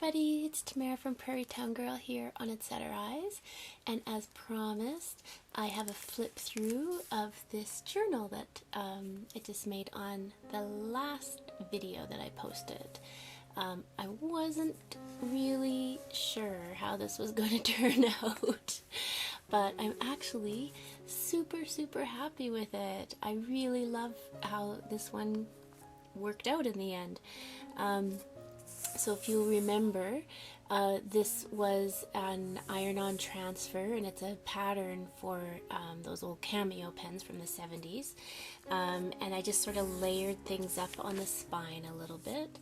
everybody, it's Tamara from Prairie Town Girl here on Etc. Eyes, and as promised, I have a flip through of this journal that I just made on the last video that I posted. I wasn't really sure how this was going to turn out, but I'm actually super happy with it. I really love how this one worked out in the end. So if you'll remember, this was an Iron-On transfer, and it's a pattern for those old Cameo pens from the 70s. And I just sort of layered things up on the spine a little bit.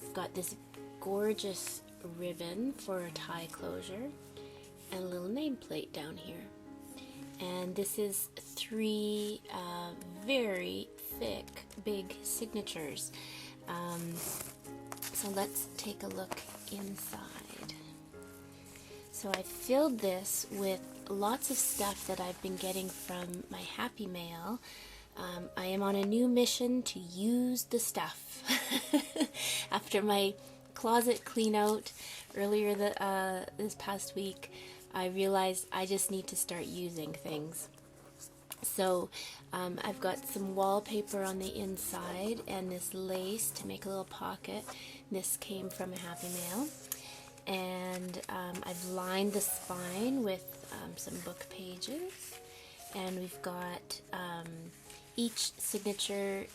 I've got this gorgeous ribbon for a tie closure and a little nameplate down here. And this is 3 very thick, big signatures. So let's take a look inside. So I filled this with lots of stuff that I've been getting from my Happy Mail. I am on a new mission to use the stuff. After my closet clean out earlier this past week, I realized I just need to start using things. So I've got some wallpaper on the inside and this lace to make a little pocket. This came from a Happy Mail. And I've lined the spine with some book pages. And we've got each signature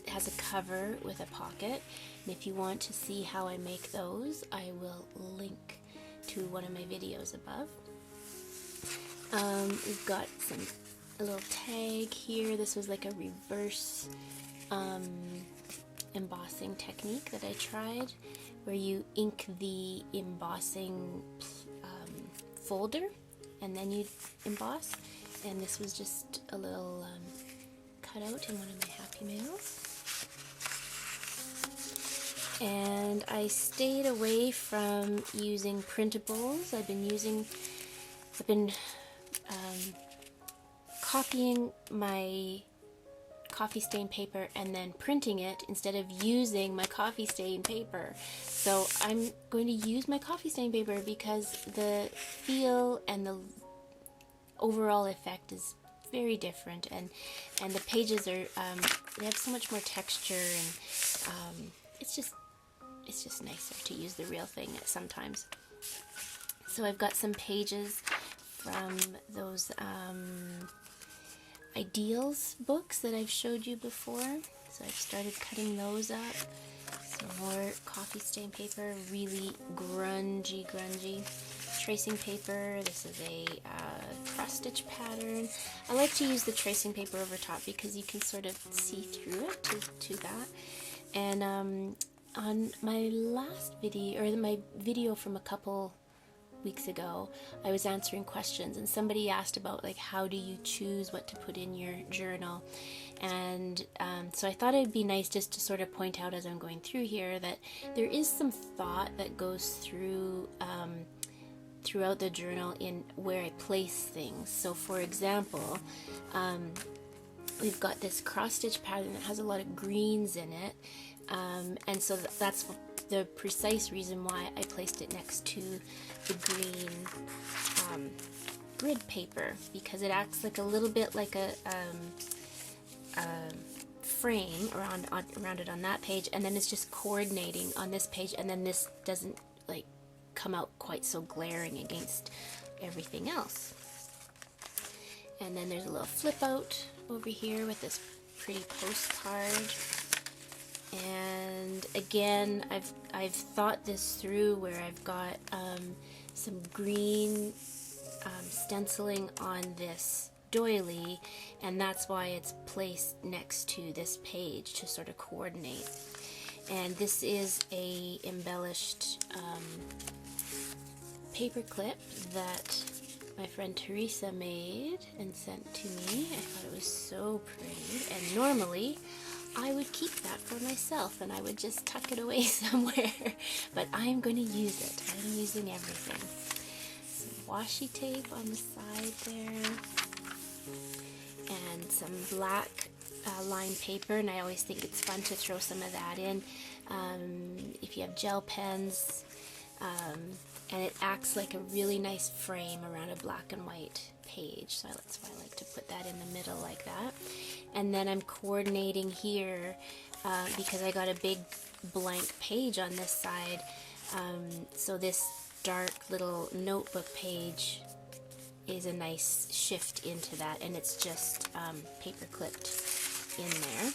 has a cover with a pocket. And if you want to see how I make those, I will link to one of my videos above. We've got a little tag here. This was like a reverse embossing technique that I tried, where you ink the embossing folder and then you emboss. And this was just a little cutout in one of my Happy Mails. And I stayed away from using printables. I've been copying my coffee stain paper and then printing it instead of using my coffee stain paper. So I'm going to use my coffee stain paper because the feel and the overall effect is very different, and the pages are they have so much more texture, and it's just nicer to use the real thing sometimes. So I've got some pages from those Ideals books that I've showed you before. So I've started cutting those up. Some more coffee stain paper, really grungy tracing paper. This is a cross-stitch pattern. I like to use the tracing paper over top because you can sort of see through it to that. And on my last video, or my video from a couple weeks ago, I was answering questions, and somebody asked about like how do you choose what to put in your journal. And so I thought it'd be nice just to sort of point out as I'm going through here that there is some thought that goes through throughout the journal in where I place things. So for example, we've got this cross-stitch pattern that has a lot of greens in it, and so that's the precise reason why I placed it next to the green grid paper, because it acts like a little bit like a frame around it on that page, and then it's just coordinating on this page, and then this doesn't like come out quite so glaring against everything else. And then there's a little flip out over here with this pretty postcard. And again, I've thought this through where I've got some green stenciling on this doily, and that's why it's placed next to this page to sort of coordinate. And this is a embellished paper clip that my friend Teresa made and sent to me. I thought it was so pretty, and normally I would keep that for myself and I would just tuck it away somewhere, but I'm going to use it. I'm using everything. Some washi tape on the side there, and some black lined paper, and I always think it's fun to throw some of that in. If you have gel pens, and it acts like a really nice frame around a black and white page, so that's why I like to put that in the middle like that. And then I'm coordinating here because I got a big blank page on this side, so this dark little notebook page is a nice shift into that, and it's just paper clipped in there.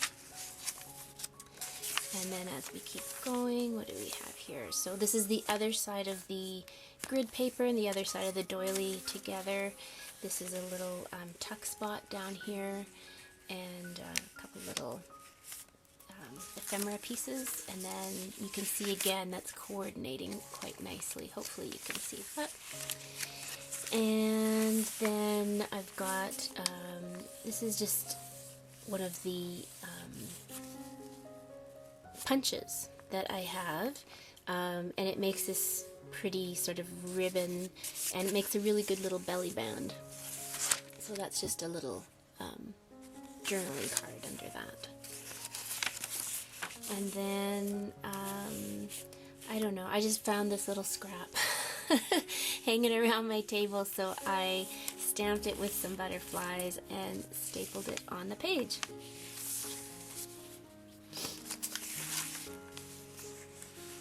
And then as we keep going, what do we have here? So this is the other side of the grid paper and the other side of the doily together. This is a little tuck spot down here, and a couple little ephemera pieces, and then you can see again that's coordinating quite nicely. Hopefully you can see that. And then I've got, this is just one of the punches that I have, and it makes this pretty sort of ribbon, and it makes a really good little belly band. So that's just a little journaling card under that. And then, I don't know, I just found this little scrap hanging around my table, so I stamped it with some butterflies and stapled it on the page.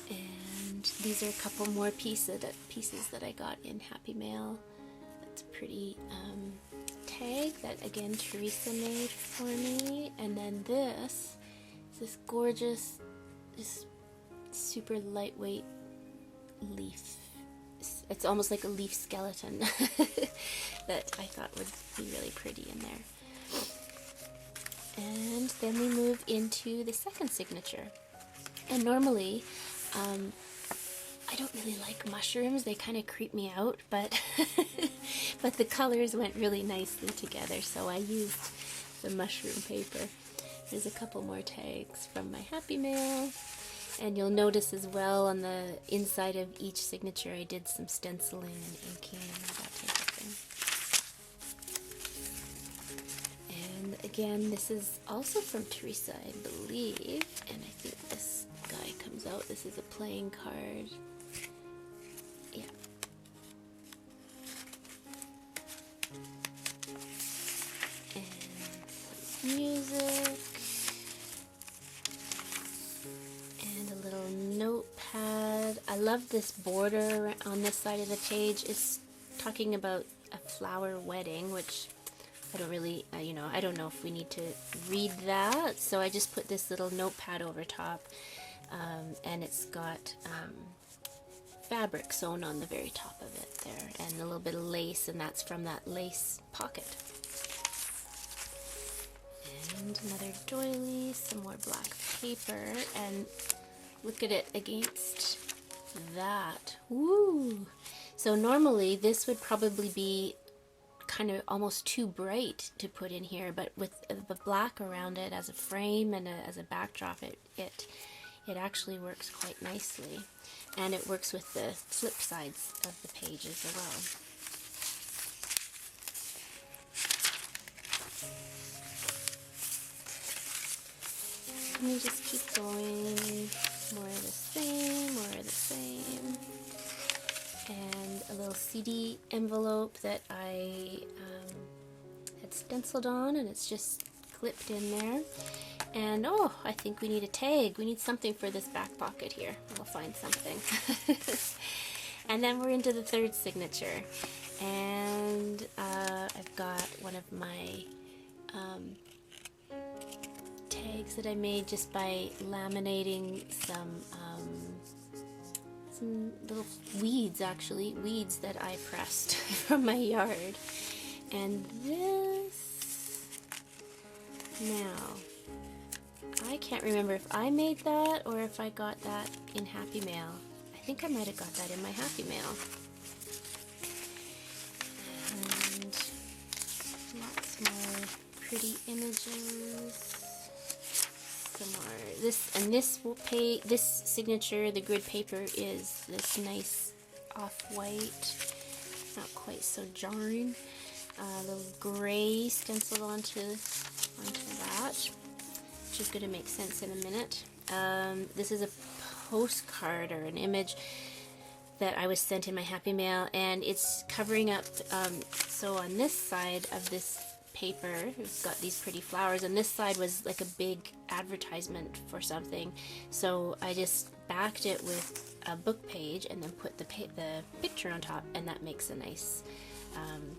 And these are a couple more pieces that I got in Happy Mail. That's a pretty tag that, again, Teresa made for me. And then this gorgeous, this super lightweight leaf. It's almost like a leaf skeleton that I thought would be really pretty in there. And then we move into the second signature. And normally, I don't really like mushrooms. They kind of creep me out, but but the colors went really nicely together, so I used the mushroom paper. There's a couple more tags from my Happy Mail. And you'll notice as well on the inside of each signature I did some stenciling and inking and that type of thing. And again, this is also from Teresa, I believe. And I think this guy comes out. This is a playing card. Yeah. And some music. Notepad. I love this border on this side of the page. It's talking about a flower wedding, which I don't really, I don't know if we need to read that, so I just put this little notepad over top, and it's got fabric sewn on the very top of it there, and a little bit of lace, and that's from that lace pocket. And another doily, some more black paper, and look at it against that. Woo! So normally this would probably be kind of almost too bright to put in here, but with the black around it as a frame and as a backdrop, it actually works quite nicely. And it works with the flip sides of the pages as well. Let me just keep going. More of the same, more of the same. And a little CD envelope that I had stenciled on, and it's just clipped in there. And oh, I think we need a tag. We need something for this back pocket here. We'll find something. And then we're into the third signature. And I've got one of my tags that I made just by laminating some little weeds, actually, weeds that I pressed from my yard. And this, now, I can't remember if I made that or if I got that in Happy Mail. I think I might have got that in my Happy Mail. And lots more pretty images. This signature, the grid paper, is this nice off-white, not quite so jarring, little gray stenciled onto onto that, which is going to make sense in a minute. This is a postcard or an image that I was sent in my Happy Mail, and it's covering up, so on this side of this paper, it's got these pretty flowers, and this side was like a big advertisement for something, so I just backed it with a book page and then put the picture on top, and that makes a nice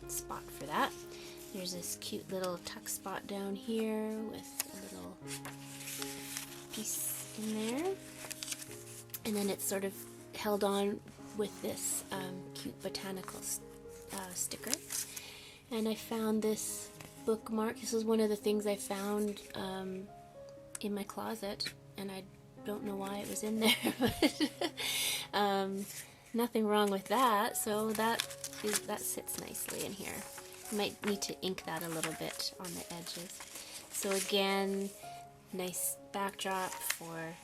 spot for that. There's this cute little tuck spot down here with a little piece in there, and then it's sort of held on with this cute botanical sticker. And I found this bookmark. This is one of the things I found in my closet, and I don't know why it was in there, but nothing wrong with that, so that sits nicely in here. I might need to ink that a little bit on the edges. So again, nice backdrop for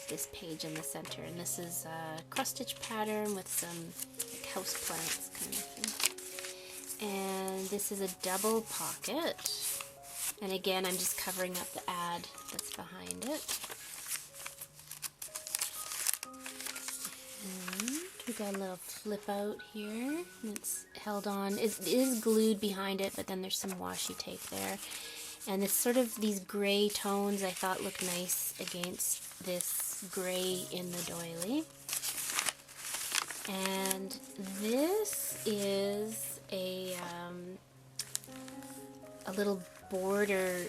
this page in the center, and this is a cross-stitch pattern with some like house plants kind of thing. And this is a double pocket, and again I'm just covering up the ad that's behind it. And we got a little flip out here, and it's held on. It is glued behind it, but then there's some washi tape there. And it's sort of these gray tones I thought looked nice against this gray in the doily. And this is a little border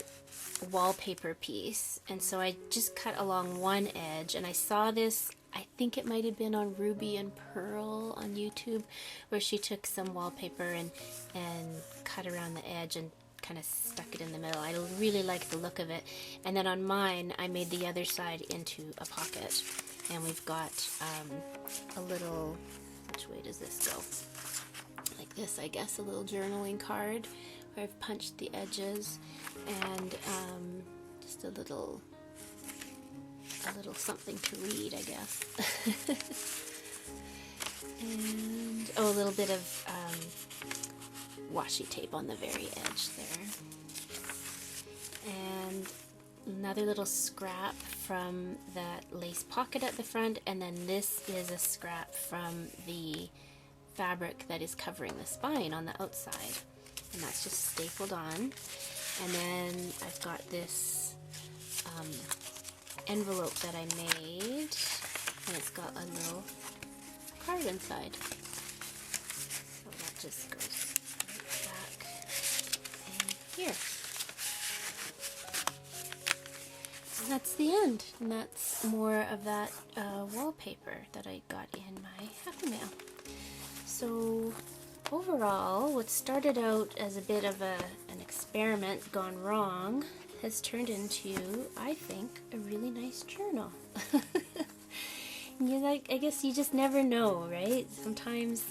wallpaper piece, and so I just cut along one edge, and I saw this, I think it might have been on Ruby and Pearl on YouTube, where she took some wallpaper and cut around the edge and kind of stuck it in the middle. I really like the look of it. And then on mine, I made the other side into a pocket, and we've got a little, which way does this go? Like this, I guess, a little journaling card where I've punched the edges, and just a little something to read, I guess. And a little bit of washi tape on the very edge there, and another little scrap from that lace pocket at the front, and then this is a scrap from the fabric that is covering the spine on the outside, and that's just stapled on. And then I've got this envelope that I made, and it's got a little card inside, so that just goes back in here. And that's the end, and that's more of that wallpaper that I got in my Happy Mail. So overall, what started out as a bit of an experiment gone wrong has turned into, I think, a really nice journal. I guess you just never know, right? Sometimes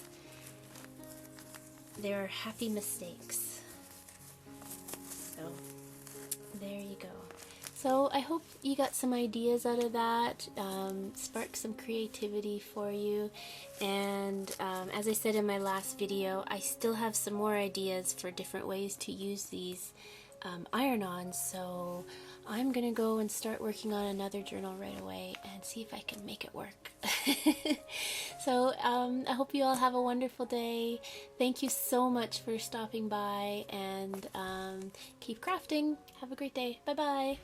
there are happy mistakes. So there you go. So I hope you got some ideas out of that, sparked some creativity for you, and as I said in my last video, I still have some more ideas for different ways to use these Iron-Ons, so I'm gonna go and start working on another journal right away and see if I can make it work. So I hope you all have a wonderful day. Thank you so much for stopping by, and keep crafting. Have a great day. Bye bye.